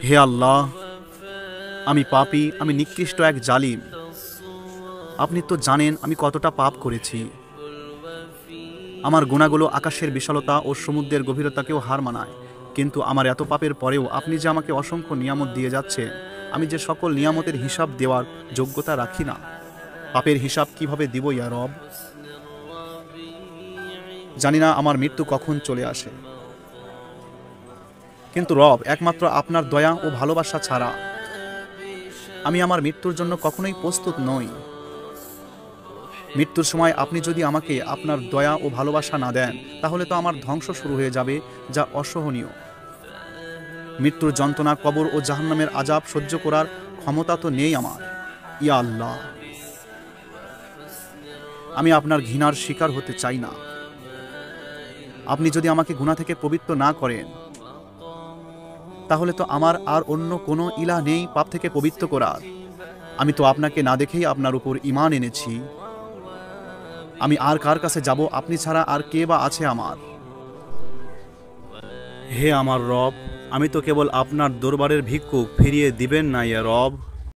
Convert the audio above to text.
হে আল্লাহ, আমি পাপী, আমি নিকৃষ্ট এক জালিম। আপনি তো জানেন আমি কতটা পাপ করেছি। আমার গুনাহগুলো আকাশের বিশালতা ও সমুদ্রের গভীরতাকেও হার মানায়। কিন্তু আমার এত পাপের পরেও আপনি যে আমাকে অসংখ্য নিয়ামত দিয়ে যাচ্ছেন, আমি যে সকল নিয়ামতের হিসাব দেওয়ার যোগ্যতা রাখি না। পাপের হিসাব কিভাবে দিব ইয়া রব? জানি না আমার মৃত্যু কখন চলে আসে, কিন্তু রব, একমাত্র আপনার দয়া ও ভালোবাসা ছাড়া আমি আমার মৃত্যুর জন্য কখনোই প্রস্তুত নই। মৃত্যুর সময় আপনি যদি আমাকে আপনার দয়া ও ভালোবাসা না দেন, তাহলে তো আমার ধ্বংস শুরু হয়ে যাবে, যা অসহনীয়। মৃত্যুর যন্ত্রণা, কবর ও জাহান্নামের আযাব সহ্য করার ক্ষমতা তো নেই আমার। ইয়া আল্লাহ, আমি আপনার ঘৃণার শিকার হতে চাই না। আপনি যদি আমাকে গুনাহ থেকে পবিত্র না করেন, তাহলে তো আমার আর অন্য কোনো ইলাহ নেই পাপ থেকে পবিত্র করার। আমি তো আপনাকে না দেখেই আপনার উপর ঈমান এনেছি। আমি আর কার কাছে যাব? আপনি ছাড়া আর কে বা আছে আমার? হে আমার রব, আমি তো কেবল আপনার দরবারের ভিক্ষুক, ফিরিয়ে দিবেন না ইয়া রব।